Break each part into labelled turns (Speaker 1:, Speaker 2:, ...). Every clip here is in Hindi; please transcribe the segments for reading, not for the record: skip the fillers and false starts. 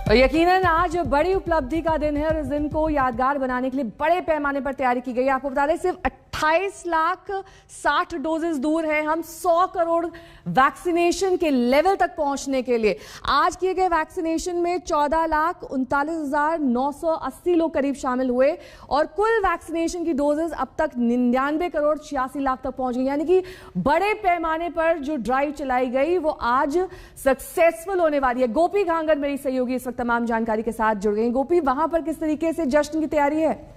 Speaker 1: और यकीनन आज बड़ी उपलब्धि का दिन है और इस दिन को यादगार बनाने के लिए बड़े पैमाने पर तैयारी की गई है। आपको बता दें सिर्फ 28,60,000 डोजेस दूर है हम 100 करोड़ वैक्सीनेशन के लेवल तक पहुंचने के लिए। आज किए गए वैक्सीनेशन में 14,39,980 लोग करीब शामिल हुए और कुल वैक्सीनेशन की डोजेस अब तक 99 करोड़ 86 लाख तक पहुंच गई। यानी कि बड़े पैमाने पर जो ड्राइव चलाई गई वो आज सक्सेसफुल होने वाली है। गोपी घांगर मेरी सहयोगी इस वक्त तमाम जानकारी के साथ जुड़ गई। गोपी, वहां पर किस तरीके से जश्न की तैयारी है?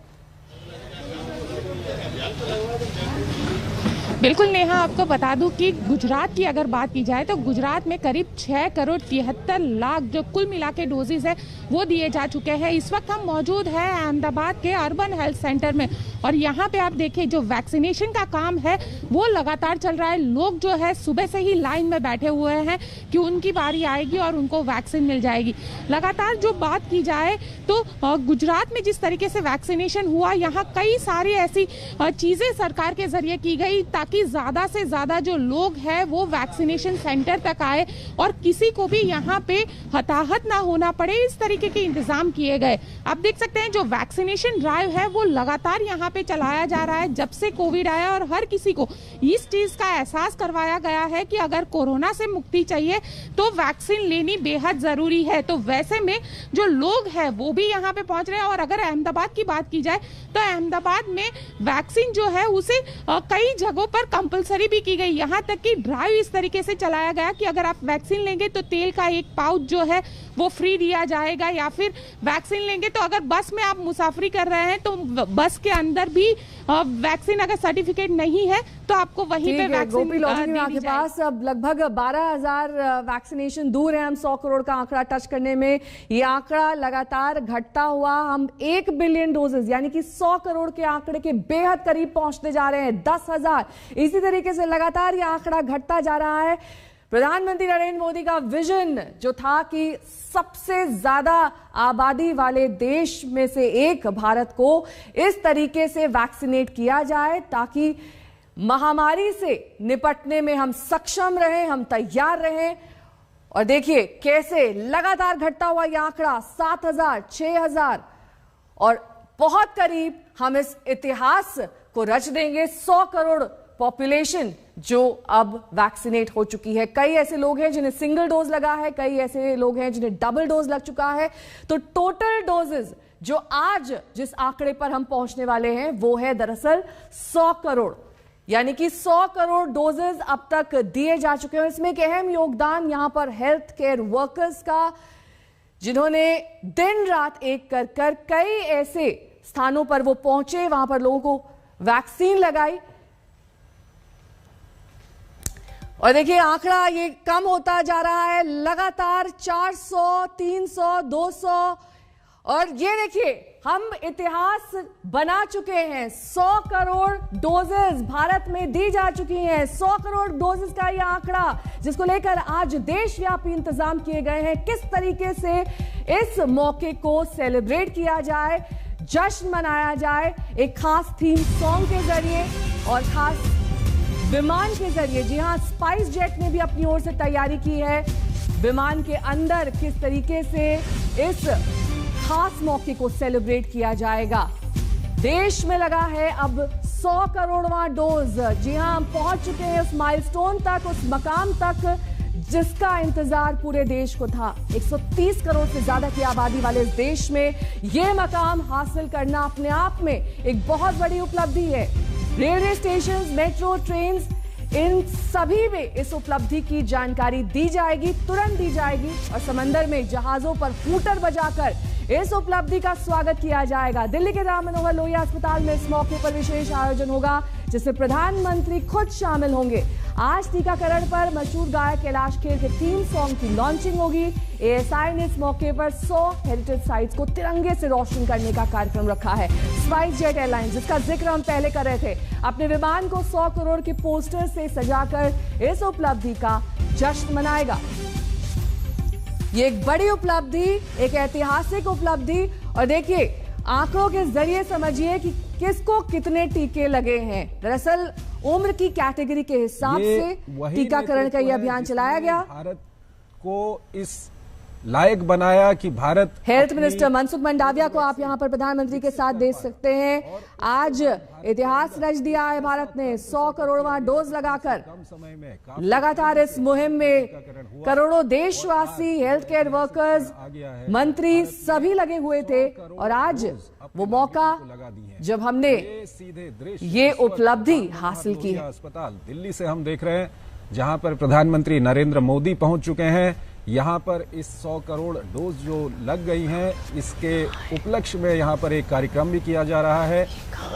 Speaker 2: बिल्कुल नेहा, आपको बता दूं कि गुजरात की अगर बात की जाए तो गुजरात में करीब 6 करोड़ 73 लाख जो कुल मिला के डोजेज है वो दिए जा चुके हैं। इस वक्त हम मौजूद हैं अहमदाबाद के अर्बन हेल्थ सेंटर में और यहाँ पे आप देखिए जो वैक्सीनेशन का काम है वो लगातार चल रहा है। लोग जो है सुबह से ही लाइन में बैठे हुए हैं कि उनकी बारी आएगी और उनको वैक्सीन मिल जाएगी। लगातार जो बात की जाए तो गुजरात में जिस तरीके से वैक्सीनेशन हुआ, यहाँ कई सारी ऐसी चीजें सरकार के जरिए की गई ताकि ज्यादा से ज्यादा जो लोग हैं वो वैक्सीनेशन सेंटर तक आए और किसी को भी यहाँ पे हताहत ना होना पड़े, इस तरीके के इंतजाम किए गए। आप देख सकते हैं जो वैक्सीनेशन ड्राइव है वो लगातार यहाँ पे चलाया जा रहा है जब से कोविड आया और हर किसी को इस चीज का एहसास करवाया गया है कि अगर कोरोना से मुक्ति चाहिए तो वैक्सीन लेनी बेहद जरूरी है। तो वैसे में जो लोग हैं वो भी यहाँ पे पहुंच रहे हैं और अगर अहमदाबाद की बात की जाए तो अहमदाबाद में वैक्सीन जो है उसे कई जगहों पर कंपलसरी भी की गई। यहाँ तक कि ड्राइव इस तरीके से चलाया गया कि अगर आप वैक्सीन लेंगे तो तेल का एक पाउच जो है वो फ्री दिया जाएगा, या फिर वैक्सीन लेंगे तो अगर बस में आप मुसाफरी कर रहे हैं तो बस के अंदर भी वैक्सीन अगर सर्टिफिकेट नहीं है तो आपको वहीं पे वैक्सीन
Speaker 1: आपके पास अब लगभग 12,000 वैक्सीनेशन दूर है हम 100 करोड़ का आंकड़ा टच करने में। ये आंकड़ा लगातार घटता हुआ हम 1 बिलियन डोजेस यानी कि 100 करोड़ के आंकड़े के बेहद करीब पहुंचते जा रहे हैं। 10,000 इसी तरीके से लगातार ये आंकड़ा घटता जा रहा है। प्रधानमंत्री नरेंद्र मोदी का विजन जो था कि सबसे ज्यादा आबादी वाले देश में से एक भारत को इस तरीके से वैक्सीनेट किया जाए ताकि महामारी से निपटने में हम सक्षम रहें, हम तैयार रहें। और देखिए कैसे लगातार घटता हुआ यह आंकड़ा 7,000, 6,000 और बहुत करीब हम इस इतिहास को रच देंगे। 100 करोड़ पॉपुलेशन जो अब वैक्सीनेट हो चुकी है। कई ऐसे लोग हैं जिन्हें सिंगल डोज लगा है, कई ऐसे लोग हैं जिन्हें डबल डोज लग चुका है। तो टोटल डोजेस जो आज जिस आंकड़े पर हम पहुंचने वाले हैं वो है दरअसल 100 करोड़, यानी कि 100 करोड़ डोजेस अब तक दिए जा चुके हैं। इसमें एक अहम योगदान यहां पर हेल्थ केयर वर्कर्स का, जिन्होंने दिन रात एक कर कर कई ऐसे स्थानों पर वो पहुंचे, वहां पर लोगों को वैक्सीन लगाई। और देखिए आंकड़ा ये कम होता जा रहा है लगातार 400, 300, 200 और ये देखिए हम इतिहास बना चुके हैं। 100 करोड़ डोजेस भारत में दी जा चुकी हैं। 100 करोड़ डोजेस का ये आंकड़ा जिसको लेकर आज देशव्यापी इंतजाम किए गए हैं। किस तरीके से इस मौके को सेलिब्रेट किया जाए, जश्न मनाया जाए, एक खास थीम सॉन्ग के जरिए और खास विमान के जरिए। जी हां, स्पाइस जेट ने भी अपनी ओर से तैयारी की है। विमान के अंदर किस तरीके से इस खास मौके को सेलिब्रेट किया जाएगा। देश में लगा है अब 100 करोड़वां डोज। जी हां, हम पहुंच चुके हैं उस माइलस्टोन तक, उस मकाम तक जिसका इंतजार पूरे देश को था। 130 करोड़ से ज्यादा की आबादी वाले इस देश में यह मकाम हासिल करना अपने आप में एक बहुत बड़ी उपलब्धि है। रेलवे स्टेशन, मेट्रो, ट्रेन, इन सभी में इस उपलब्धि की जानकारी दी जाएगी, तुरंत दी जाएगी और समंदर में जहाजों पर हूटर बजाकर इस उपलब्धि का स्वागत किया जाएगा। दिल्ली के राम मनोहर लोहिया अस्पताल में इस मौके पर विशेष आयोजन होगा जिसमें प्रधानमंत्री खुद शामिल होंगे। आज टीकाकरण पर मशहूर गायक कैलाश खेर के थीम सॉन्ग की लॉन्चिंग होगी। एएसआई ने इस मौके पर 100 हेरिटेज साइट्स को तिरंगे से रोशन करने का कार्यक्रम रखा है। स्पाइस जेट एयरलाइंस, जिसका जिक्र हम पहले कर रहे थे, अपने विमान को 100 करोड़ के पोस्टर से सजाकर इस उपलब्धि का जश्न मनाएगा। ये एक बड़ी उपलब्धि, एक ऐतिहासिक उपलब्धि। और देखिए आंकड़ों के जरिए समझिए कि किसको कितने टीके लगे हैं। दरअसल उम्र की कैटेगरी के हिसाब से टीकाकरण का यह अभियान चलाया गया।
Speaker 3: भारत को इस लायक बनाया कि भारत।
Speaker 1: हेल्थ मिनिस्टर मनसुख मंडाविया को आप यहां पर प्रधानमंत्री के साथ देख सकते हैं। आज इतिहास रच दिया है भारत ने 100 करोड़वां डोज लगाकर। लगातार इस मुहिम में करोड़ों देशवासी, हेल्थ केयर वर्कर्स, मंत्री सभी लगे हुए थे और आज वो मौका जब हमने ये उपलब्धि हासिल की है।
Speaker 3: अस्पताल दिल्ली से हम देख रहे हैं जहां पर प्रधानमंत्री नरेंद्र मोदी पहुंच चुके हैं। यहाँ पर इस 100 करोड़ डोज जो लग गई हैं, इसके उपलक्ष्य में यहाँ पर एक कार्यक्रम भी किया जा रहा है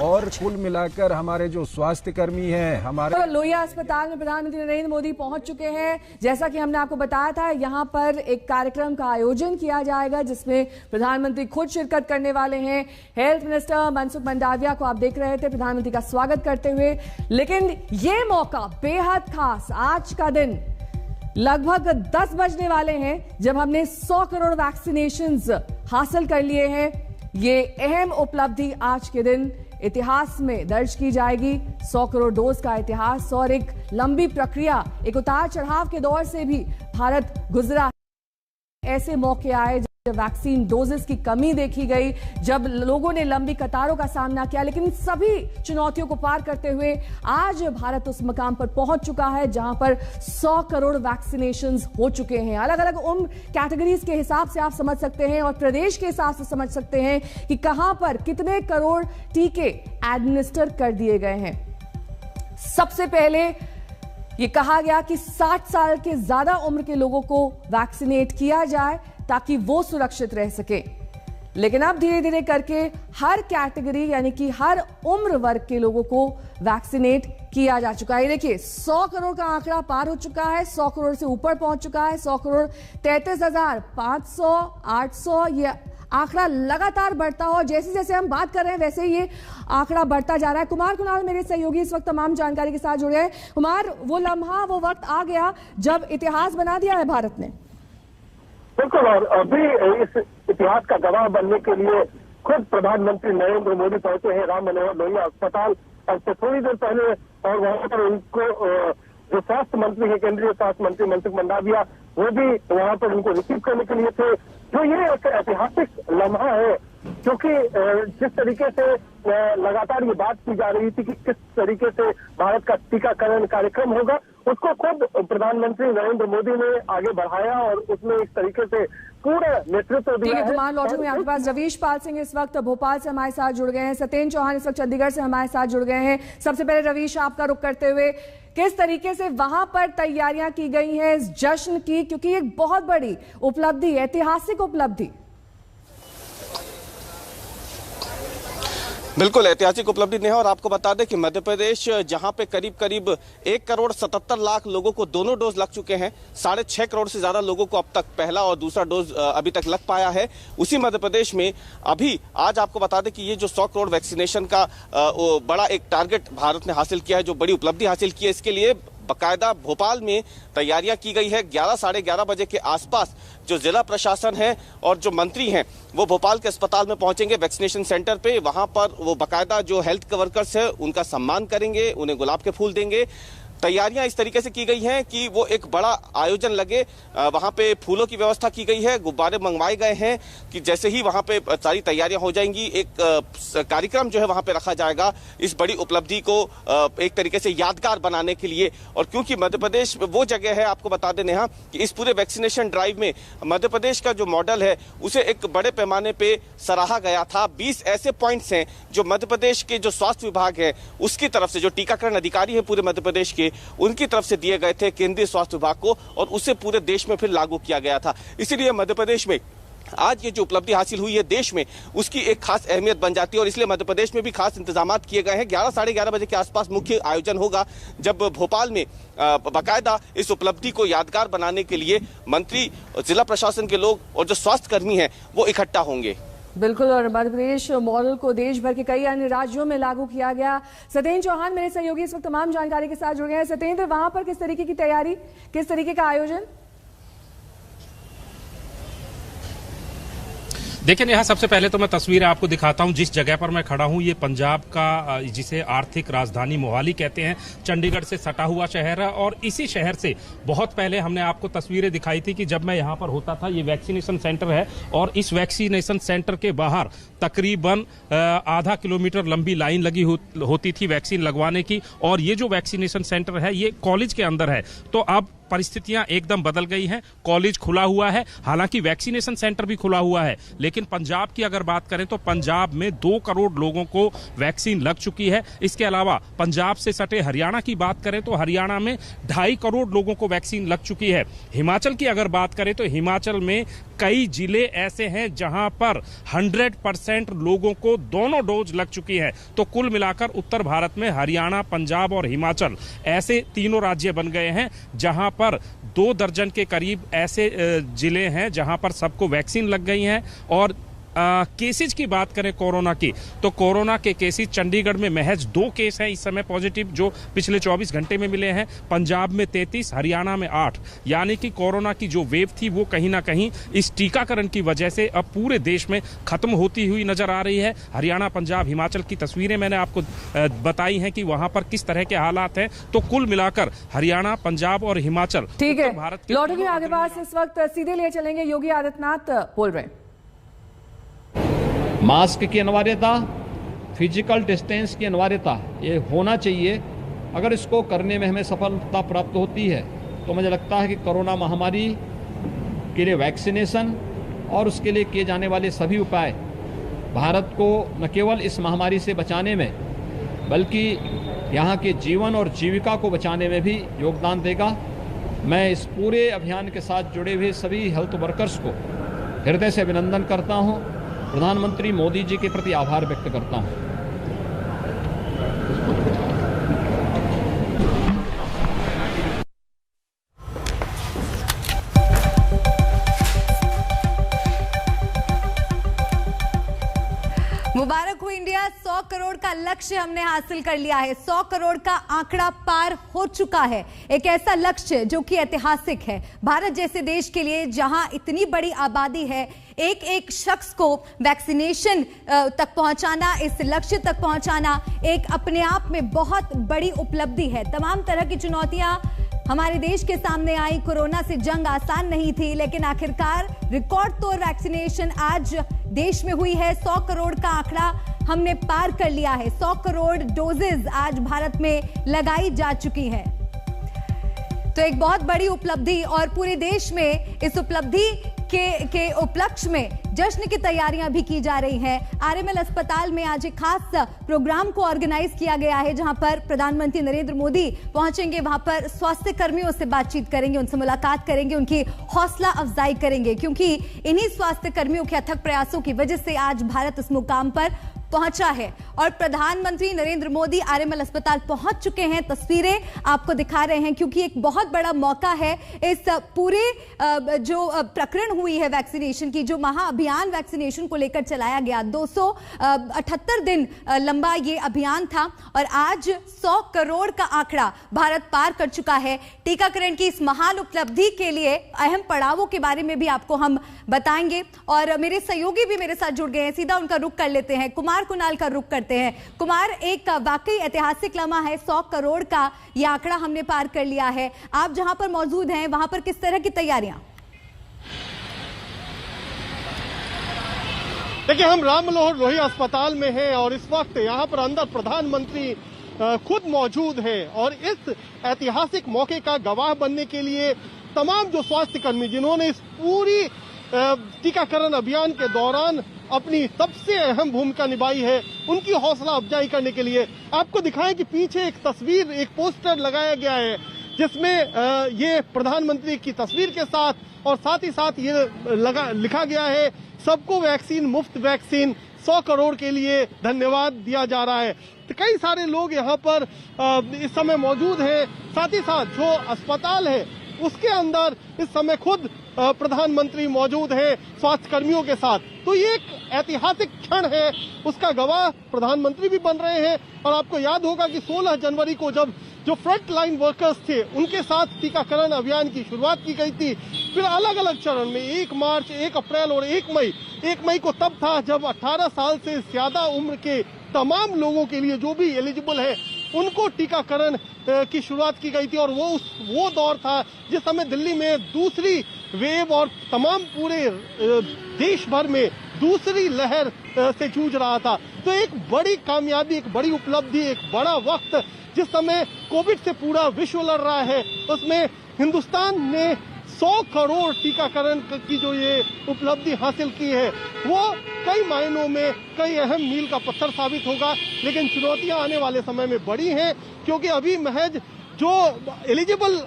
Speaker 3: और कुल मिलाकर हमारे जो स्वास्थ्य कर्मी हैं, हमारे
Speaker 1: लोहिया अस्पताल में प्रधानमंत्री नरेंद्र मोदी पहुंच चुके हैं। जैसा कि हमने आपको बताया था, यहाँ पर एक कार्यक्रम का आयोजन किया जाएगा जिसमें प्रधानमंत्री खुद शिरकत करने वाले हैं। हेल्थ मिनिस्टर मनसुख मंडाविया को आप देख रहे थे प्रधानमंत्री का स्वागत करते हुए। लेकिन ये मौका बेहद खास, आज का दिन लगभग 10 बजने वाले हैं जब हमने 100 करोड़ वैक्सीनेशंस हासिल कर लिए हैं। ये अहम उपलब्धि आज के दिन इतिहास में दर्ज की जाएगी। 100 करोड़ डोज का इतिहास और एक लंबी प्रक्रिया, एक उतार चढ़ाव के दौर से भी भारत गुजरा। ऐसे मौके आए जब वैक्सीन डोजेस की कमी देखी गई, जब लोगों ने लंबी कतारों का सामना किया, लेकिन सभी चुनौतियों को पार करते हुए आज भारत उस मकाम पर पहुंच चुका है जहां पर 100 करोड़ वैक्सीनेशंस हो चुके हैं। अलग अलग उम्र कैटेगरीज के हिसाब से आप समझ सकते हैं और प्रदेश के हिसाब से समझ सकते हैं कि कहां पर कितने करोड़ टीके एडमिनिस्टर कर दिए गए हैं। सबसे पहले ये कहा गया कि 60 साल के ज्यादा उम्र के लोगों को वैक्सीनेट किया जाए ताकि वो सुरक्षित रह सके। लेकिन अब धीरे धीरे करके हर कैटेगरी यानी कि हर उम्र वर्ग के लोगों को वैक्सीनेट किया जा चुका है। देखिए 100 करोड़ का आंकड़ा पार हो चुका है, 100 करोड़ से ऊपर पहुंच चुका है। 100 करोड़ 33,500, 800 ये आंकड़ा लगातार बढ़ता हो। जैसे जैसे हम बात कर रहे हैं वैसे ही ये आंकड़ा बढ़ता जा रहा है। कुमार कुणाल मेरे सहयोगी इस वक्त तमाम जानकारी के साथ जुड़े हैं। कुमार, वो लम्हा, वो वक्त आ गया जब इतिहास बना दिया है भारत ने।
Speaker 4: बिल्कुल, और अभी इस इतिहास का गवाह बनने के लिए खुद प्रधानमंत्री नरेंद्र मोदी पहुंचे हैं राम मनोहर लोहिया अस्पताल। अब से थोड़ी देर पहले और वहां पर उनको जो स्वास्थ्य मंत्री है, केंद्रीय स्वास्थ्य मंत्री मनसुख मंडाविया, वो भी वहां पर उनको रिसीव करने के लिए थे। जो ये एक ऐतिहासिक लम्हा है, क्योंकि जिस तरीके से लगातार ये बात की जा रही थी कि किस तरीके से भारत का टीकाकरण कार्यक्रम होगा, उसको खुद प्रधानमंत्री नरेंद्र मोदी ने आगे बढ़ाया और उसमें इस तरीके से पूरा नेतृत्व दिया है।
Speaker 1: कुमार, लौटूंगी आपके पास। रवीश पाल सिंह इस वक्त भोपाल से हमारे साथ जुड़ गए हैं, सत्येंद्र चौहान इस वक्त चंडीगढ़ से हमारे साथ जुड़ गए हैं। सबसे पहले रवीश, आपका रुख करते हुए, किस तरीके से वहां पर तैयारियां की गई हैं इस जश्न की, क्योंकि एक बहुत बड़ी उपलब्धि, ऐतिहासिक उपलब्धि।
Speaker 5: बिल्कुल ऐतिहासिक उपलब्धि नेहा, और आपको बता दें कि मध्य प्रदेश जहां पे करीब करीब 1 करोड़ 77 लाख लोगों को दोनों डोज लग चुके हैं, 6.5 करोड़ से ज्यादा लोगों को अब तक पहला और दूसरा डोज अभी तक लग पाया है। उसी मध्य प्रदेश में अभी आज आपको बता दें कि ये जो 100 करोड़ वैक्सीनेशन का बड़ा एक टारगेट भारत ने हासिल किया है, जो बड़ी उपलब्धि हासिल की है, इसके लिए बाकायदा भोपाल में तैयारियां की गई है। 11 साढ़े 11 बजे के आसपास जो जिला प्रशासन है और जो मंत्री हैं वो भोपाल के अस्पताल में पहुंचेंगे, वैक्सीनेशन सेंटर पे। वहां पर वो बाकायदा जो हेल्थ वर्कर्स है उनका सम्मान करेंगे, उन्हें गुलाब के फूल देंगे। तैयारियां इस तरीके से की गई हैं कि वो एक बड़ा आयोजन लगे। वहां पे फूलों की व्यवस्था की गई है, गुब्बारे मंगवाए गए हैं कि जैसे ही वहां पे सारी तैयारियां हो जाएंगी, एक कार्यक्रम जो है वहां पे रखा जाएगा इस बड़ी उपलब्धि को एक तरीके से यादगार बनाने के लिए। और क्योंकि मध्य प्रदेश वो जगह है, आपको बता दें नेहा, कि इस पूरे वैक्सीनेशन ड्राइव में मध्य प्रदेश का जो मॉडल है उसे एक बड़े पैमाने पे सराहा गया था। 20 ऐसे पॉइंट्स हैं जो मध्य प्रदेश के जो स्वास्थ्य विभाग है उसकी तरफ से, जो टीकाकरण अधिकारी है पूरे मध्य प्रदेश के, उनकी तरफ से दिए गए थे केंद्रीय स्वास्थ्य विभाग को, और उसे पूरे देश में फिर लागू किया गया था। इसीलिए मध्य प्रदेश में आज ये जो उपलब्धि हासिल हुई है देश में, उसकी एक खास अहमियत बन जाती है और इसलिए मध्य प्रदेश में भी खास इंतजाम किए गए हैं। 11 साढ़े 11 बजे के आसपास मुख्य आयोजन होगा, जब भोपाल में बाकायदा इस उपलब्धि को यादगार बनाने के लिए मंत्री, जिला प्रशासन के लोग और जो स्वास्थ्य कर्मी हैं वो इकट्ठा होंगे।
Speaker 1: बिल्कुल, और मध्य प्रदेश मॉडल को देश भर के कई अन्य राज्यों में लागू किया गया। सत्येंद्र चौहान मेरे सहयोगी इस वक्त तमाम जानकारी के साथ जुड़ गए हैं। सत्येंद्र, वहां पर किस तरीके की तैयारी, किस तरीके का आयोजन?
Speaker 6: देखिए नेहा, सबसे पहले तो मैं तस्वीरें आपको दिखाता हूं। जिस जगह पर मैं खड़ा हूं ये पंजाब का जिसे आर्थिक राजधानी मोहाली कहते हैं, चंडीगढ़ से सटा हुआ शहर है। और इसी शहर से बहुत पहले हमने आपको तस्वीरें दिखाई थी कि जब मैं यहां पर होता था। ये वैक्सीनेशन सेंटर है और इस वैक्सीनेशन सेंटर के बाहर तकरीबन आधा किलोमीटर लंबी लाइन लगी होती थी वैक्सीन लगवाने की। और ये जो वैक्सीनेशन सेंटर है ये कॉलेज के अंदर है। तो अब परिस्थितियां एकदम बदल गई हैं। कॉलेज खुला हुआ है, हालांकि वैक्सीनेशन सेंटर भी खुला हुआ है, लेकिन पंजाब की अगर बात करें तो पंजाब में 2 करोड़ लोगों को वैक्सीन लग चुकी है। इसके अलावा पंजाब से सटे हरियाणा की बात करें तो हरियाणा में 2.5 करोड़ लोगों को वैक्सीन लग चुकी है। हिमाचल की अगर बात करें तो हिमाचल में कई जिले ऐसे हैं जहां पर 100% लोगों को दोनों डोज लग चुकी है। तो कुल मिलाकर उत्तर भारत में हरियाणा, पंजाब और हिमाचल ऐसे तीनों राज्य बन गए हैं जहां पर 2 दर्जन के करीब ऐसे जिले हैं जहां पर सबको वैक्सीन लग गई है। और केसेज की बात करें कोरोना की, तो कोरोना के केसेज चंडीगढ़ में महज 2 केस हैं इस समय पॉजिटिव, जो पिछले 24 घंटे में मिले हैं। पंजाब में 33, हरियाणा में 8। यानी कि कोरोना की जो वेव थी वो कहीं ना कहीं इस टीकाकरण की वजह से अब पूरे देश में खत्म होती हुई नजर आ रही है। हरियाणा, पंजाब, हिमाचल की तस्वीरें मैंने आपको बताई हैं कि वहां पर किस तरह के हालात हैं। तो कुल मिलाकर हरियाणा, पंजाब और हिमाचल,
Speaker 1: ठीक है,
Speaker 6: भारत के
Speaker 1: लौटेंगे आगे बात। इस वक्त सीधे लिए चलेंगे, योगी आदित्यनाथ बोल रहे हैं।
Speaker 7: मास्क की अनिवार्यता, फिजिकल डिस्टेंस की अनिवार्यता, ये होना चाहिए। अगर इसको करने में हमें सफलता प्राप्त होती है तो मुझे लगता है कि कोरोना महामारी के लिए वैक्सीनेशन और उसके लिए किए जाने वाले सभी उपाय भारत को न केवल इस महामारी से बचाने में बल्कि यहाँ के जीवन और जीविका को बचाने में भी योगदान देगा। मैं इस पूरे अभियान के साथ जुड़े हुए सभी हेल्थ वर्कर्स को हृदय से अभिनंदन करता हूँ। प्रधानमंत्री मोदी जी के प्रति आभार व्यक्त करता हूं।
Speaker 8: मुबारक हो इंडिया, 100 करोड़ का लक्ष्य हमने हासिल कर लिया है। 100 करोड़ का आंकड़ा पार हो चुका है। एक ऐसा लक्ष्य जो कि ऐतिहासिक है भारत जैसे देश के लिए, जहां इतनी बड़ी आबादी है। एक एक शख्स को वैक्सीनेशन तक पहुंचाना, इस लक्ष्य तक पहुंचाना एक अपने आप में बहुत बड़ी उपलब्धि है। तमाम तरह की चुनौतियां हमारे देश के सामने आई। कोरोना से जंग आसान नहीं थी, लेकिन आखिरकार रिकॉर्ड तोड़ वैक्सीनेशन आज देश में हुई है। 100 करोड़ का आंकड़ा हमने पार कर लिया है। 100 करोड़ डोजेज आज भारत में लगाई जा चुकी हैं। तो एक बहुत बड़ी उपलब्धि, और पूरे देश में इस उपलब्धि के उपलक्ष्य में जश्न की तैयारियां भी की जा रही हैं। आरएमएल अस्पताल में आज एक खास प्रोग्राम को ऑर्गेनाइज किया गया है, जहां पर प्रधानमंत्री नरेंद्र मोदी पहुंचेंगे। वहां पर स्वास्थ्य कर्मियों से बातचीत करेंगे, उनसे मुलाकात करेंगे, उनकी हौसला अफजाई करेंगे, क्योंकि इन्हीं स्वास्थ्य कर्मियों के अथक प्रयासों की वजह से आज भारत इस मुकाम पर पहुंचा है। और प्रधानमंत्री नरेंद्र मोदी आरएमएल अस्पताल पहुंच चुके हैं। तस्वीरें आपको दिखा रहे हैं, क्योंकि एक बहुत बड़ा मौका है। इस पूरे जो प्रकरण हुई है वैक्सीनेशन की, जो महाअभियान वैक्सीनेशन को लेकर चलाया गया, 278 दिन लंबा ये अभियान था, और आज 100 करोड़ का आंकड़ा भारत पार कर चुका है। टीकाकरण की इस महान उपलब्धि के लिए अहम पड़ावों के बारे में भी आपको हम बताएंगे, और मेरे सहयोगी भी मेरे साथ जुड़ गए हैं। सीधा उनका रुख कर लेते हैं, कुमार कुणाल का रुख करते हैं। कुमार, एक वाकई ऐतिहासिक लम्हा है, 100 करोड़ का यह आंकड़ा हमने पार कर लिया है। आप जहां पर मौजूद हैं वहां पर किस तरह की तैयारियां?
Speaker 4: देखिए, हम राम मनोहर लोहिया अस्पताल में हैं और इस वक्त यहाँ पर अंदर प्रधानमंत्री खुद मौजूद है, और इस ऐतिहासिक मौके का गवाह बनने के लिए तमाम जो स्वास्थ्य कर्मी जिन्होंने इस पूरी टीकाकरण अभियान के दौरान अपनी सबसे अहम भूमिका निभाई है, उनकी हौसला अफजाई करने के लिए आपको दिखाएं कि पीछे एक तस्वीर, एक पोस्टर लगाया गया है, जिसमें ये प्रधानमंत्री की तस्वीर के साथ और साथ ही साथ ये लिखा गया है, सबको वैक्सीन, मुफ्त वैक्सीन, 100 करोड़ के लिए धन्यवाद दिया जा रहा है। तो कई सारे लोग यहाँ पर इस समय मौजूद हैं। साथ ही साथ जो अस्पताल है उसके अंदर इस समय खुद प्रधानमंत्री मौजूद है स्वास्थ्य कर्मियों के साथ। तो ये एक ऐतिहासिक क्षण है, उसका गवाह प्रधानमंत्री भी बन रहे हैं। और आपको याद होगा कि 16 जनवरी को जब
Speaker 9: जो फ्रंट लाइन वर्कर्स थे उनके साथ टीकाकरण अभियान की शुरुआत की गई थी। फिर अलग अलग चरण में 1 मार्च, 1 अप्रैल और 1 मई को तब था जब 18 साल से ज्यादा उम्र के तमाम लोगों के लिए जो भी एलिजिबल है उनको टीकाकरण की शुरुआत की गई थी। और वो दौर था जिस समय दिल्ली में दूसरी वेव और तमाम पूरे देश भर में दूसरी लहर से जूझ रहा था। तो एक बड़ी कामयाबी, एक बड़ी उपलब्धि, एक बड़ा वक्त जिस समय कोविड से पूरा विश्व लड़ रहा है, उसमें हिंदुस्तान ने 100 करोड़ टीकाकरण की जो ये उपलब्धि हासिल की है वो कई मायनों में कई अहम मील का पत्थर साबित होगा। लेकिन चुनौतियां आने वाले समय में बड़ी हैं, क्योंकि अभी महज जो एलिजिबल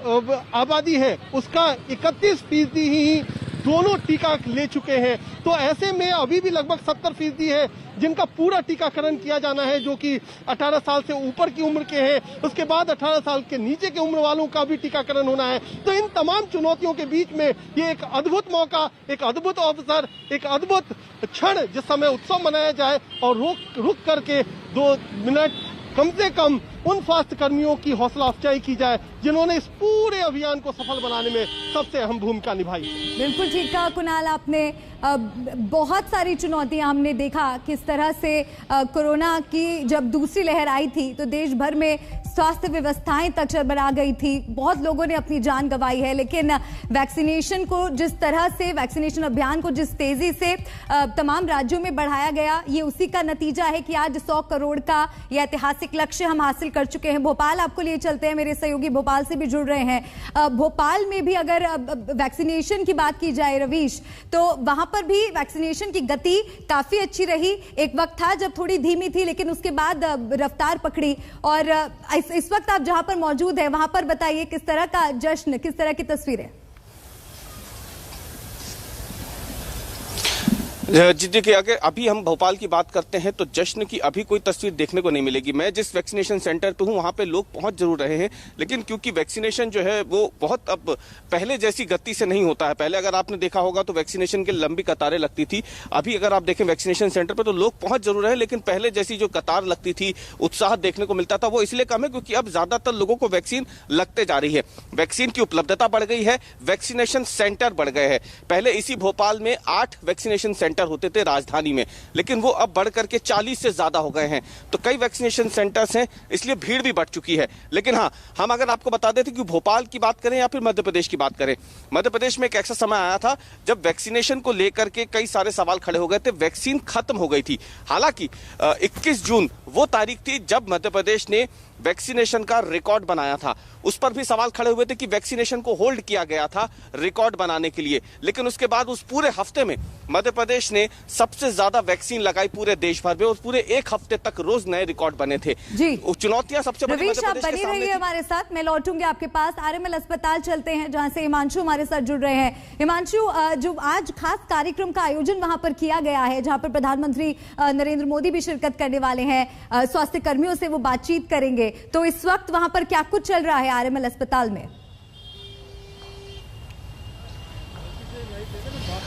Speaker 9: आबादी है उसका 31% ही दोनों टीका ले चुके हैं। तो ऐसे में अभी भी लगभग 70% है जिनका पूरा टीकाकरण किया जाना है, जो कि 18 साल से ऊपर की उम्र के हैं। उसके बाद 18 साल के नीचे के उम्र वालों का भी टीकाकरण होना है। तो इन तमाम चुनौतियों के बीच में ये एक अद्भुत मौका, एक अद्भुत अवसर, एक अद्भुत क्षण जिस समय उत्सव मनाया जाए और रुक करके 2 मिनट कम से कम उन स्वास्थ्य कर्मियों की हौसला अफजाई की जाए जिन्होंने इस पूरे अभियान को सफल बनाने में सबसे अहम भूमिका निभाई।
Speaker 8: बिल्कुल ठीक कहा कुणाल आपने। बहुत सारी चुनौतियां हमने देखा किस तरह से कोरोना की जब दूसरी लहर आई थी तो देश भर में स्वास्थ्य व्यवस्थाएं तक चरमरा गई थी, बहुत लोगों ने अपनी जान गंवाई है। लेकिन वैक्सीनेशन को जिस तरह से, वैक्सीनेशन अभियान को जिस तेजी से तमाम राज्यों में बढ़ाया गया, ये उसी का नतीजा है कि आज 100 करोड़ का यह ऐतिहासिक लक्ष्य हम हासिल कर चुके हैं। भोपाल आपको लिए चलते हैं, मेरे सहयोगी भोपाल से भी जुड़ रहे हैं। भोपाल में भी अगर वैक्सीनेशन की बात की जाए रवीश, तो वहां पर भी वैक्सीनेशन की गति काफी अच्छी रही। एक वक्त था जब थोड़ी धीमी थी, लेकिन उसके बाद रफ्तार पकड़ी। और इस वक्त आप जहां पर मौजूद है वहां पर बताइए किस तरह का जश्न, किस तरह की तस्वीरें?
Speaker 5: जी देखिए, अगर अभी हम भोपाल की बात करते हैं तो जश्न की अभी कोई तस्वीर देखने को नहीं मिलेगी। मैं जिस वैक्सीनेशन सेंटर पे हूँ वहाँ पे लोग पहुंच जरूर रहे हैं, लेकिन क्योंकि वैक्सीनेशन जो है वो बहुत अब पहले जैसी गति से नहीं होता है। पहले अगर आपने देखा होगा तो वैक्सीनेशन के लंबी कतारें लगती थी। अभी अगर आप देखें वैक्सीनेशन सेंटर पर तो लोग पहुंच जरूर रहे हैं, लेकिन पहले जैसी जो कतार लगती थी, उत्साह देखने को मिलता था, वो इसलिए कम है क्योंकि अब ज्यादातर लोगों को वैक्सीन लगते जा रही है। वैक्सीन की उपलब्धता बढ़ गई है, वैक्सीनेशन सेंटर बढ़ गए हैं। पहले इसी भोपाल में 8 वैक्सीनेशन सेंटर होते थे राजधानी में, लेकिन वो अब बढ़ करके 40 से ज्यादा हो गए हैं। तो कई वैक्सीनेशन सेंटर्स हैं, इसलिए भीड़ भी बढ़ चुकी है। लेकिन हाँ, हम अगर आपको बता देते कि भोपाल की बात करें या फिर मध्य प्रदेश की बात करें, मध्य प्रदेश में एक ऐसा समय आया था जब वैक्सीनेशन को लेकर के कई सारे सवाल खड़े हो गए थे। वैक्सीन खत्म हो गई थी। हालांकि 21 जून वो तारीख थी जब मध्य प्रदेश ने वैक्सीनेशन का रिकॉर्ड बनाया था। उस पर भी सवाल खड़े हुए थे कि वैक्सीनेशन को होल्ड किया गया था रिकॉर्ड बनाने के लिए, लेकिन उसके बाद उस पूरे हफ्ते में मध्य प्रदेश ने सबसे ज्यादा वैक्सीन लगाई पूरे देश भर में और पूरे एक हफ्ते तक रोज नए रिकॉर्ड बने थे।
Speaker 8: जी,
Speaker 5: चुनौतियां सबसे बड़ी
Speaker 8: रवीश, आप बनी रहिए हमारे साथ। मैं लौटूंगी आपके पास। आरएमएल अस्पताल चलते हैं जहां से हिमांशु हमारे साथ जुड़ रहे हैं। हिमांशु, जो आज खास कार्यक्रम का आयोजन वहां पर किया गया है, जहां पर प्रधानमंत्री नरेंद्र मोदी भी शिरकत करने वाले हैं, स्वास्थ्य कर्मियों से वो बातचीत करेंगे, तो इस वक्त वहां पर क्या कुछ चल रहा है आरएमएल अस्पताल में?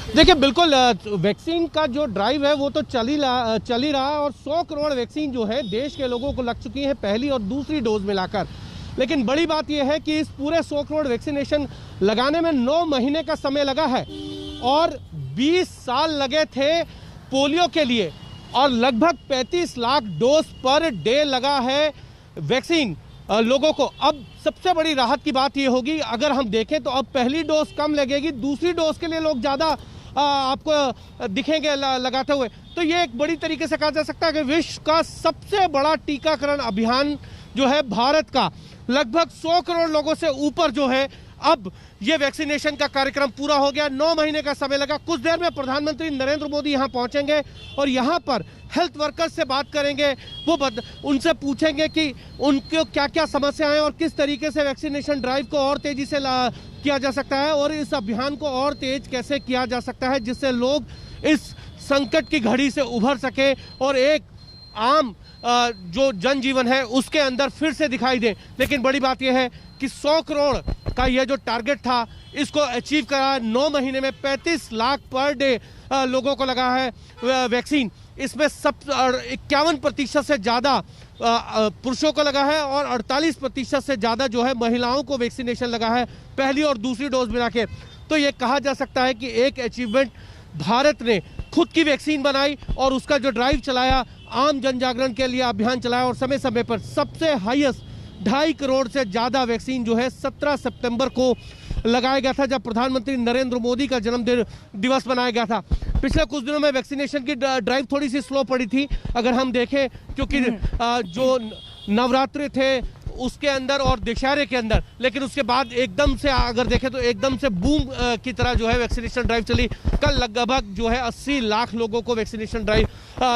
Speaker 9: देखिए, बिल्कुल वैक्सीन का जो ड्राइव है वो तो चल ही रहा है और 100 करोड़ वैक्सीन जो है देश के लोगों को लग चुकी है, पहली और दूसरी डोज मिलाकर। लेकिन बड़ी बात यह है कि इस पूरे 100 करोड़ वैक्सीनेशन लगाने में 9 महीने का समय लगा है और 20 साल लगे थे पोलियो के लिए और लगभग 35 लाख डोज पर डे लगा है वैक्सीन लोगों को। अब सबसे बड़ी राहत की बात यह होगी, अगर हम देखें तो अब पहली डोज कम लगेगी, दूसरी डोज के लिए लोग ज़्यादा आपको दिखेंगे लगाते हुए। तो ये एक बड़ी तरीके से कहा जा सकता है कि विश्व का सबसे बड़ा टीकाकरण अभियान जो है भारत का, लगभग 100 करोड़ लोगों से ऊपर जो है, अब ये वैक्सीनेशन का कार्यक्रम पूरा हो गया। 9 महीने का समय लगा। कुछ देर में प्रधानमंत्री नरेंद्र मोदी यहाँ पहुंचेंगे और यहाँ पर हेल्थ वर्कर्स से बात करेंगे। वो उनसे पूछेंगे कि उनको क्या क्या समस्याएं हैं और किस तरीके से वैक्सीनेशन ड्राइव को और तेजी से किया जा सकता है और इस अभियान को और तेज कैसे किया जा सकता है जिससे लोग इस संकट की घड़ी से उभर सके और एक आम जो जनजीवन है उसके अंदर फिर से दिखाई दे। लेकिन बड़ी बात यह है कि 100 करोड़ का यह जो टारगेट था इसको अचीव करा। 9 महीने में 35 लाख पर डे लोगों को लगा है वैक्सीन। इसमें 51% से ज़्यादा पुरुषों को लगा है और 48% से ज़्यादा जो है महिलाओं को वैक्सीनेशन लगा है पहली और दूसरी डोज मिला के। तो ये कहा जा सकता है कि एक अचीवमेंट, भारत ने खुद की वैक्सीन बनाई और उसका जो ड्राइव चलाया, आम जन जागरण के लिए अभियान चलाया और समय समय पर सबसे हाईएस्ट 2.5 करोड़ से ज़्यादा वैक्सीन जो है 17 सितंबर को लगाया गया था, जब प्रधानमंत्री नरेंद्र मोदी का जन्मदिन दिवस मनाया गया था। पिछले कुछ दिनों में वैक्सीनेशन की ड्राइव थोड़ी सी स्लो पड़ी थी अगर हम देखें, क्योंकि जो नवरात्रि थे उसके अंदर और दशहरे के अंदर, लेकिन उसके बाद एकदम से अगर देखें तो एकदम से बूम की तरह जो है वैक्सीनेशन ड्राइव चली। कल लगभग जो है 80 लाख लोगों को वैक्सीनेशन ड्राइव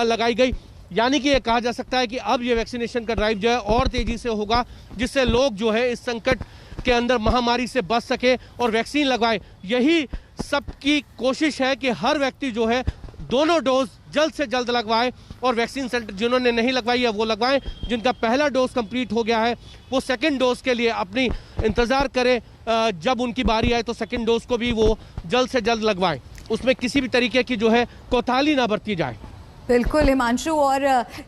Speaker 9: लगाई गई। यानी कि ये कहा जा सकता है कि अब ये वैक्सीनेशन का ड्राइव जो है और तेजी से होगा, जिससे लोग जो है इस संकट के अंदर महामारी से बच सके और वैक्सीन लगवाए। यही सबकी कोशिश है कि हर व्यक्ति जो है दोनों डोज जल्द से जल्द लगवाए और वैक्सीन सेंटर जिन्होंने नहीं लगवाई है वो लगवाएं। जिनका पहला डोज कंप्लीट हो गया है वो सेकंड डोज के लिए अपनी इंतजार करें, जब उनकी बारी आए तो सेकंड डोज को भी वो जल्द से जल्द लगवाएं। उसमें किसी भी तरीके की जो है कोताही ना बरती जाए।
Speaker 8: बिल्कुल हिमांशु, और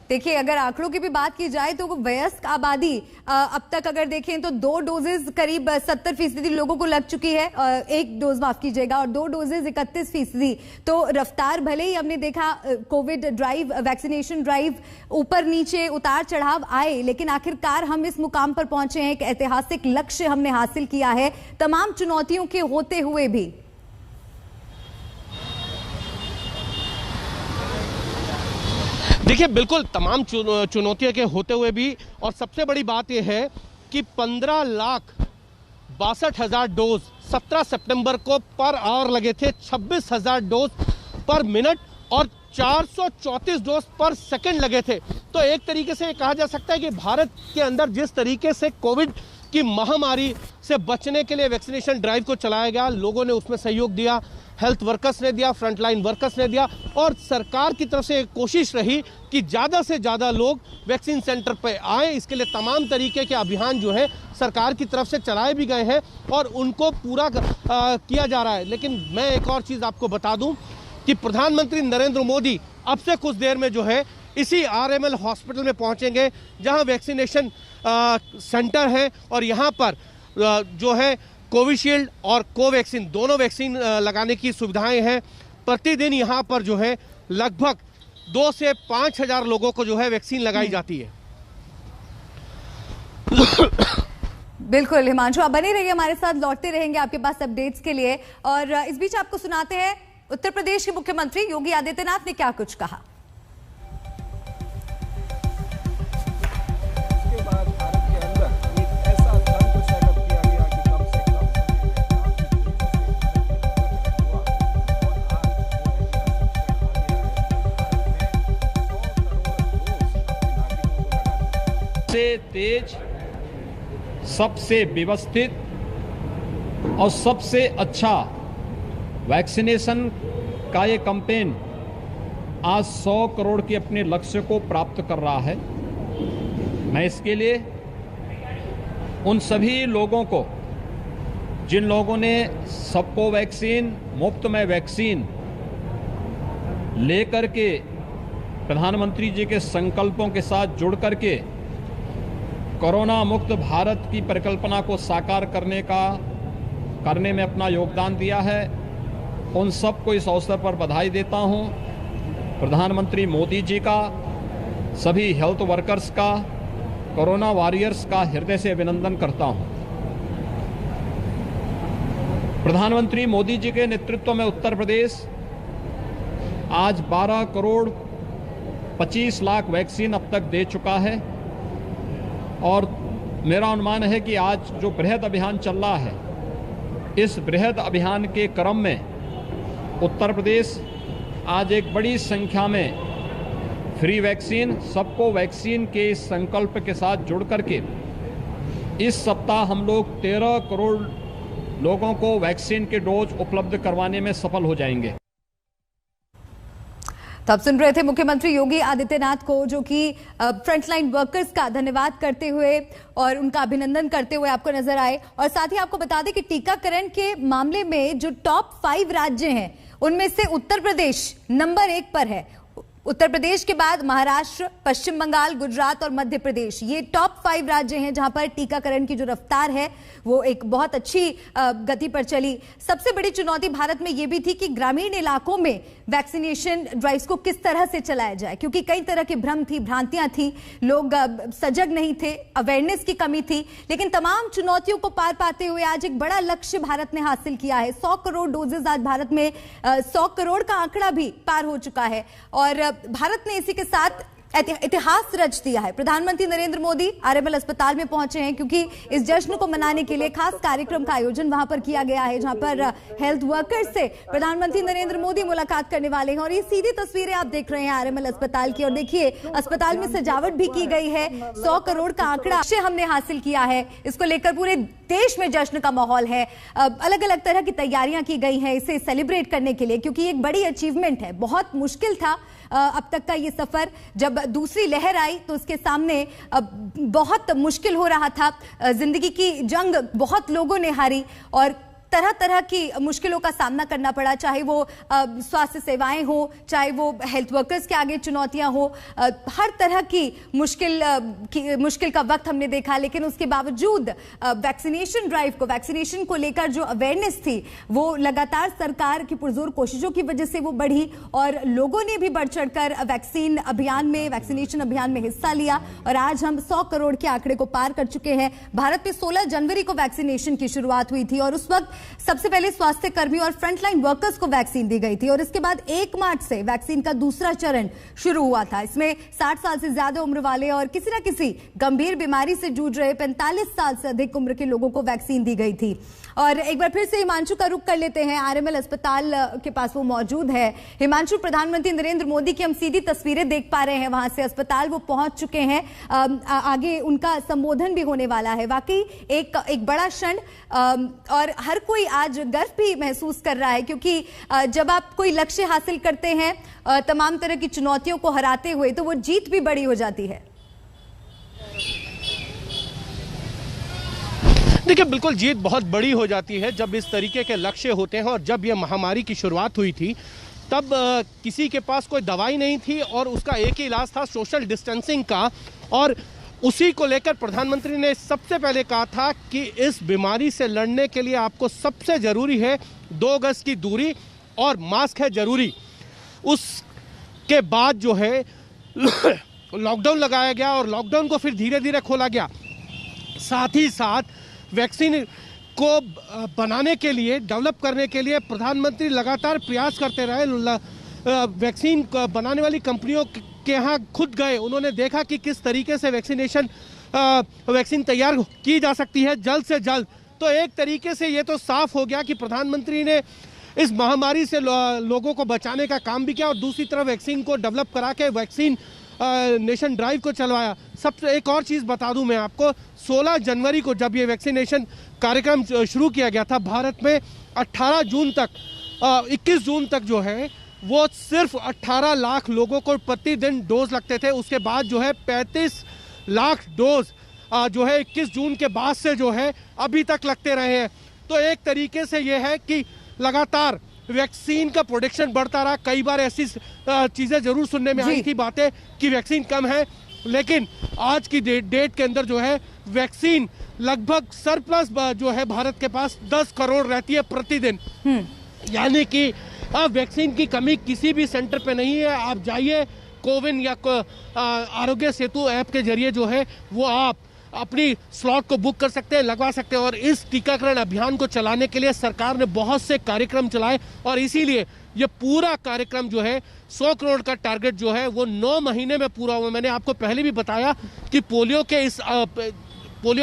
Speaker 8: देखिए अगर आंकड़ों की भी बात की जाए तो वयस्क आबादी अब तक अगर देखें तो 2 डोजेज करीब 70% लोगों को लग चुकी है, 1 डोज माफ कीजिएगा, और 2 डोजेज 31%। तो रफ्तार भले ही हमने देखा कोविड ड्राइव, वैक्सीनेशन ड्राइव ऊपर नीचे उतार चढ़ाव आए, लेकिन आखिरकार हम इस मुकाम पर पहुंचे हैं। एक ऐतिहासिक लक्ष्य हमने हासिल किया है तमाम चुनौतियों के होते हुए भी।
Speaker 9: देखिए बिल्कुल तमाम चुनौतियों के होते हुए भी, और सबसे बड़ी बात यह है कि 15,62,000 डोज 17 सितंबर को पर आवर लगे थे, 26,000 डोज पर मिनट और 434 डोज पर सेकंड लगे थे। तो एक तरीके से कहा जा सकता है कि भारत के अंदर जिस तरीके से कोविड की महामारी से बचने के लिए वैक्सीनेशन ड्राइव को चलाया गया, लोगों ने उसमें सहयोग दिया, हेल्थ वर्कर्स ने दिया, फ्रंटलाइन वर्कर्स ने दिया, और सरकार की तरफ से एक कोशिश रही कि ज़्यादा से ज़्यादा लोग वैक्सीन सेंटर पर आए। इसके लिए तमाम तरीके के अभियान जो है सरकार की तरफ से चलाए भी गए हैं और उनको पूरा किया जा रहा है। लेकिन मैं एक और चीज़ आपको बता दूं कि प्रधानमंत्री नरेंद्र मोदी अब से कुछ देर में जो है इसी RML हॉस्पिटल में पहुंचेंगे, जहां वैक्सीनेशन सेंटर है, और यहां पर जो है कोविशील्ड और कोवैक्सीन दोनों वैक्सीन लगाने की सुविधाएं हैं। प्रतिदिन यहां पर जो है लगभग 2 से 5,000 लोगों को जो है वैक्सीन लगाई जाती है।
Speaker 8: बिल्कुल हिमांशु, आप बने रहिए हमारे साथ, लौटते रहेंगे आपके पास अपडेट्स के लिए। और इस बीच आपको सुनाते हैं उत्तर प्रदेश के मुख्यमंत्री योगी आदित्यनाथ ने क्या कुछ कहा।
Speaker 7: सबसे तेज, सबसे व्यवस्थित और सबसे अच्छा वैक्सीनेशन का ये कैंपेन आज 100 करोड़ के अपने लक्ष्य को प्राप्त कर रहा है। मैं इसके लिए उन सभी लोगों को जिन लोगों ने सबको वैक्सीन, मुफ्त में वैक्सीन लेकर के प्रधानमंत्री जी के संकल्पों के साथ जुड़ करके कोरोना मुक्त भारत की परिकल्पना को साकार करने में अपना योगदान दिया है, उन सबको इस अवसर पर बधाई देता हूं। प्रधानमंत्री मोदी जी का, सभी हेल्थ वर्कर्स का, कोरोना वॉरियर्स का हृदय से अभिनंदन करता हूं। प्रधानमंत्री मोदी जी के नेतृत्व में उत्तर प्रदेश आज 12 करोड़ 25 लाख वैक्सीन अब तक दे चुका है, और मेरा अनुमान है कि आज जो बृहद अभियान चल रहा है, इस बृहद अभियान के क्रम में उत्तर प्रदेश आज एक बड़ी संख्या में फ्री वैक्सीन, सबको वैक्सीन के इस संकल्प के साथ जुड़ करके इस सप्ताह हम लोग 13 करोड़ लोगों को वैक्सीन के डोज उपलब्ध करवाने में सफल हो जाएंगे।
Speaker 8: तब सुन रहे थे मुख्यमंत्री योगी आदित्यनाथ को, जो कि फ्रंटलाइन वर्कर्स का धन्यवाद करते हुए और उनका अभिनंदन करते हुए आपको नजर आए। और साथ ही आपको बता दें कि टीकाकरण के मामले में जो टॉप 5 राज्य हैं उनमें से उत्तर प्रदेश नंबर 1 पर है। उत्तर प्रदेश के बाद महाराष्ट्र, पश्चिम बंगाल, गुजरात और मध्य प्रदेश ये टॉप 5 राज्य हैं जहां पर टीकाकरण की जो रफ्तार है वो एक बहुत अच्छी गति पर चली। सबसे बड़ी चुनौती भारत में ये भी थी कि ग्रामीण इलाकों में वैक्सीनेशन ड्राइव्स को किस तरह से चलाया जाए, क्योंकि कई तरह की भ्रम थी, भ्रांतियां थी, लोग सजग नहीं थे, अवेयरनेस की कमी थी। लेकिन तमाम चुनौतियों को पार पाते हुए आज एक बड़ा लक्ष्य भारत ने हासिल किया है। 100 करोड़ डोजेज आज भारत में 100 करोड़ का आंकड़ा भी पार हो चुका है और भारत ने इसी के साथ इतिहास रच दिया है। प्रधानमंत्री नरेंद्र मोदी आरएमएल अस्पताल में पहुंचे हैं क्योंकि इस जश्न को मनाने के लिए खास कार्यक्रम का आयोजन वहां पर किया गया है, जहां पर हेल्थ वर्कर्स से प्रधानमंत्री नरेंद्र मोदी मुलाकात करने वाले हैं। और ये सीधी तस्वीरें आप देख रहे हैं आरएमएल अस्पताल की। और देखिए अस्पताल में सजावट भी की गई है। 100 करोड़ का आंकड़ा हमने हासिल किया है, इसको लेकर पूरे देश में जश्न का माहौल है। अलग अलग तरह की तैयारियां की गई हैं इसे सेलिब्रेट करने के लिए, क्योंकि एक बड़ी अचीवमेंट है। बहुत मुश्किल था अब तक का ये सफर। जब दूसरी लहर आई तो उसके सामने बहुत मुश्किल हो रहा था। जिंदगी की जंग बहुत लोगों ने हारी और तरह तरह की मुश्किलों का सामना करना पड़ा, चाहे वो स्वास्थ्य सेवाएं हो, चाहे वो हेल्थ वर्कर्स के आगे चुनौतियां हो। हर तरह की मुश्किल का वक्त हमने देखा, लेकिन उसके बावजूद वैक्सीनेशन ड्राइव को, वैक्सीनेशन को लेकर जो अवेयरनेस थी वो लगातार सरकार की पुरजोर कोशिशों की वजह से वो बढ़ी और लोगों ने भी बढ़ चढ़कर वैक्सीनेशन अभियान में हिस्सा लिया। और आज हम 100 करोड़ के आंकड़े को पार कर चुके हैं। भारत में 16 जनवरी को वैक्सीनेशन की शुरुआत हुई थी और उस वक्त सबसे पहले स्वास्थ्य कर्मी और फ्रंटलाइन वर्कर्स को वैक्सीन दी गई थी और इसके बाद 1 मार्च से वैक्सीन का दूसरा चरण शुरू हुआ था। इसमें 60 साल से ज्यादा उम्र वाले और किसी न किसी गंभीर बीमारी से जूझ रहे 45 साल से अधिक उम्र के लोगों को वैक्सीन दी गई थी। और एक बार फिर से हिमांशु का रुख कर लेते हैं, आरएमएल अस्पताल के पास वो मौजूद है। हिमांशु, प्रधानमंत्री नरेंद्र मोदी की हम सीधी तस्वीरें देख पा रहे हैं वहां से। अस्पताल वो पहुंच चुके हैं, आगे उनका संबोधन भी होने वाला है। वाकई एक बड़ा क्षण और हर कोई आज गर्व भी महसूस कर रहा है, क्योंकि जब आप कोई लक्ष्य हासिल करते हैं तमाम तरह की चुनौतियों को हराते हुए, तो वो जीत भी बड़ी हो जाती है।
Speaker 9: देखिए, बिल्कुल जीत बहुत बड़ी हो जाती है जब इस तरीके के लक्ष्य होते हैं। और जब ये महामारी की शुरुआत हुई थी तब किसी के पास कोई दवाई नहीं थी और उसका एक ही इलाज था, सोशल डिस्टेंसिंग का। और उसी को लेकर प्रधानमंत्री ने सबसे पहले कहा था कि इस बीमारी से लड़ने के लिए आपको सबसे ज़रूरी है 2 गज की दूरी और मास्क है ज़रूरी। उसके बाद जो है लॉकडाउन लगाया गया और लॉकडाउन को फिर धीरे धीरे खोला गया। साथ ही साथ वैक्सीन को बनाने के लिए, डेवलप करने के लिए प्रधानमंत्री लगातार प्रयास करते रहे। वैक्सीन बनाने वाली कंपनियों के यहाँ खुद गए, उन्होंने देखा कि किस तरीके से वैक्सीन तैयार की जा सकती है जल्द से जल्द। तो एक तरीके से ये तो साफ हो गया कि प्रधानमंत्री ने इस महामारी से लोगों को बचाने का काम भी किया और दूसरी तरफ वैक्सीन को डेवलप करा के वैक्सीन नेशन ड्राइव को चलवाया। सबसे एक और चीज़ बता दूं मैं आपको, 16 जनवरी को जब ये वैक्सीनेशन कार्यक्रम शुरू किया गया था भारत में, 18 जून तक 21 जून तक जो है वो सिर्फ 18 लाख लोगों को प्रतिदिन डोज लगते थे। उसके बाद जो है 35 लाख डोज जो है 21 जून के बाद से जो है अभी तक लगते रहे हैं। तो एक तरीके से ये है कि लगातार वैक्सीन का प्रोडक्शन बढ़ता रहा। कई बार ऐसी चीज़ें ज़रूर सुनने में आई थी, बातें कि वैक्सीन कम है, लेकिन आज की डेट के अंदर जो है वैक्सीन लगभग सरप्लस जो है भारत के पास 10 करोड़ रहती है प्रतिदिन। यानी कि अब वैक्सीन की कमी किसी भी सेंटर पे नहीं है। आप जाइए कोविन या आरोग्य सेतु ऐप के जरिए जो है वो आप अपनी स्लॉट को बुक कर सकते हैं, लगवा सकते हैं। और इस टीकाकरण अभियान को चलाने के लिए सरकार ने बहुत से कार्यक्रम चलाए और इसीलिए ये पूरा कार्यक्रम जो है 100 करोड़ का टारगेट जो है वो 9 महीने में पूरा हुआ। मैंने आपको पहले भी बताया कि पोलियो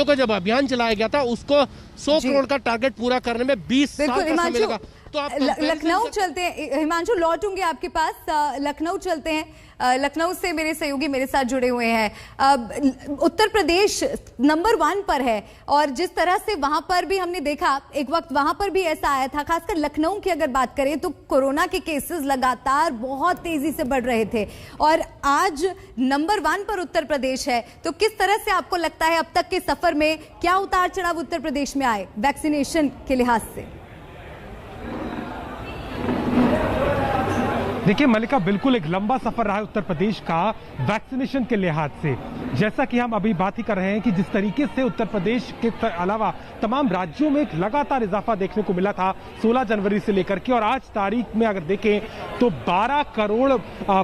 Speaker 9: का जब अभियान चलाया गया था उसको 100 करोड़ का टारगेट पूरा करने में 20 साल का समय लगा।
Speaker 8: तो आप लखनऊ चलते हैं, हिमांशु लौटूंगे आपके पास। लखनऊ चलते हैं, लखनऊ से मेरे सहयोगी मेरे साथ जुड़े हुए हैं। उत्तर प्रदेश नंबर 1 पर है और जिस तरह से वहां पर भी हमने देखा, एक वक्त वहां पर भी ऐसा आया था, खासकर लखनऊ की अगर बात करें तो कोरोना के केसेस लगातार बहुत तेजी से बढ़ रहे थे और आज नंबर 1 पर उत्तर प्रदेश है। तो किस तरह से आपको लगता है अब तक के सफर में क्या उतार चढ़ाव उत्तर प्रदेश में आए वैक्सीनेशन के लिहाज से?
Speaker 10: देखिए मल्लिका, बिल्कुल एक लंबा सफर रहा है उत्तर प्रदेश का वैक्सीनेशन के लिहाज से। जैसा कि हम अभी बात ही कर रहे हैं कि जिस तरीके से उत्तर प्रदेश के अलावा तमाम राज्यों में एक लगातार इजाफा देखने को मिला था 16 जनवरी से लेकर के, और आज तारीख में अगर देखें तो 12 करोड़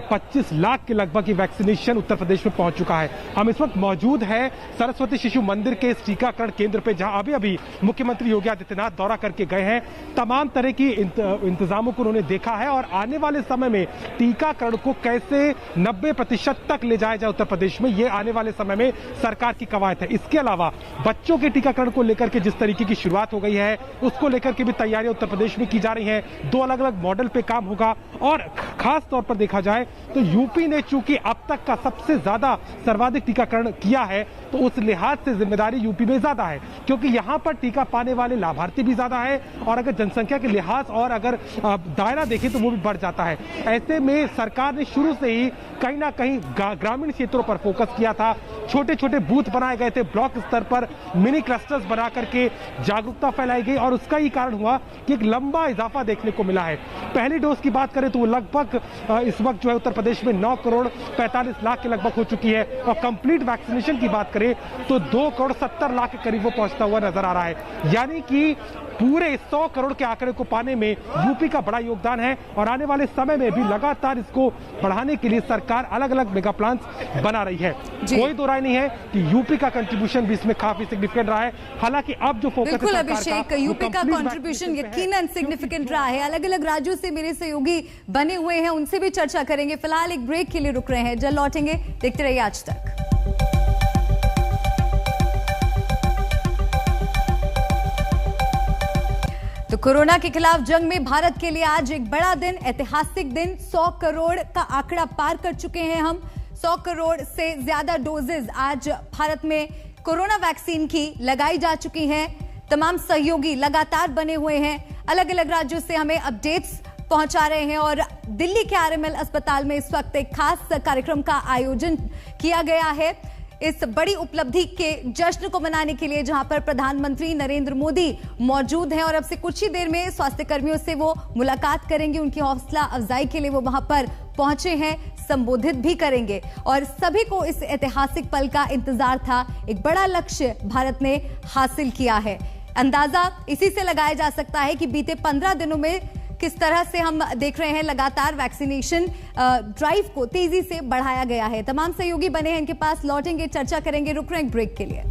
Speaker 10: 25 लाख के लगभग वैक्सीनेशन उत्तर प्रदेश में पहुंच चुका है। हम इस वक्त मौजूद है सरस्वती शिशु मंदिर के इस टीकाकरण केंद्र पे, जहां अभी मुख्यमंत्री योगी आदित्यनाथ दौरा करके गए हैं। तमाम तरह की इंतजामों को उन्होंने देखा है और आने वाले समय में टीकाकरण को कैसे 90% तक ले जाया जाए उत्तर प्रदेश में, ये आने वाले समय में सरकार की कवायद है। इसके अलावा बच्चों के टीकाकरण को लेकर के जिस तरीके की शुरुआत हो गई है, उसको लेकर के भी तैयारियां उत्तर प्रदेश में की जा रही हैं। 2 अलग अलग मॉडल पे काम होगा और खास तौर पर देखा जाए तो यूपी ने चूंकि अब तक का सबसे ज्यादा सर्वाधिक टीकाकरण किया है, तो उस लिहाज से जिम्मेदारी यूपी में ज्यादा है, क्योंकि यहां पर टीका पाने वाले लाभार्थी भी ज्यादा है और अगर जनसंख्या के लिहाज और अगर दायरा देखें तो वो भी बढ़ जाता है। ऐसे में सरकार ने शुरू से ही कहीं ना कहीं ग्रामीण क्षेत्रों पर फोकस किया था। छोटे छोटे बूथ बनाए गए थे, ब्लॉक स्तर पर मिनी क्लस्टर्स बना करके जागरूकता फैलाई गई और उसका ही कारण हुआ कि एक लंबा इजाफा देखने को मिला है। पहली डोज की बात करें तो वो लगभग इस वक्त जो है उत्तर प्रदेश में 9 करोड़ 45 लाख के लगभग हो चुकी है और कंप्लीट वैक्सीनेशन की बात करें तो 2 करोड़ 70 लाख के करीब वो पहुंचता हुआ नजर आ रहा है। यानी कि पूरे 100 करोड़ के आंकड़े को पाने में यूपी का बड़ा योगदान है और आने वाले समय में भी लगातार इसको बढ़ाने के लिए सरकार अलग अलग मेगा प्लान बना रही है। कोई दो राय नहीं है कि यूपी का कंट्रीब्यूशन भी इसमें काफी सिग्निफिकेंट रहा है। हालांकि अब जो फोकस
Speaker 8: बिल्कुल अभिषेक, यूपी का कंट्रीब्यूशन यकीनन सिग्निफिकेंट रहा है। अलग अलग राज्यों से मेरे सहयोगी बने हुए हैं, उनसे भी चर्चा करेंगे। फिलहाल एक ब्रेक के लिए रुक रहे हैं, जल्द लौटेंगे। देखते रहिए आज तक। तो कोरोना के खिलाफ जंग में भारत के लिए आज एक बड़ा दिन, ऐतिहासिक दिन। 100 करोड़ का आंकड़ा पार कर चुके हैं हम। 100 करोड़ से ज्यादा डोजेज आज भारत में कोरोना वैक्सीन की लगाई जा चुकी हैं। तमाम सहयोगी लगातार बने हुए हैं, अलग अलग राज्यों से हमें अपडेट्स पहुंचा रहे हैं और दिल्ली के आरएमएल अस्पताल में इस वक्त एक खास कार्यक्रम का आयोजन किया गया है इस बड़ी उपलब्धि के जश्न को मनाने के लिए, जहां पर प्रधानमंत्री नरेंद्र मोदी मौजूद हैं और अब से कुछ ही देर में स्वास्थ्य कर्मियों से वो मुलाकात करेंगे। उनकी हौसला अफजाई के लिए वो वहां पर पहुंचे हैं, संबोधित भी करेंगे और सभी को इस ऐतिहासिक पल का इंतजार था। एक बड़ा लक्ष्य भारत ने हासिल किया है। अंदाजा इसी से लगाया जा सकता है कि बीते 15 दिनों में किस तरह से हम देख रहे हैं लगातार वैक्सीनेशन ड्राइव को तेजी से बढ़ाया गया है। तमाम सहयोगी बने हैं इनके पास, लौटेंगे, चर्चा करेंगे। रुक रहे हैं ब्रेक के लिए।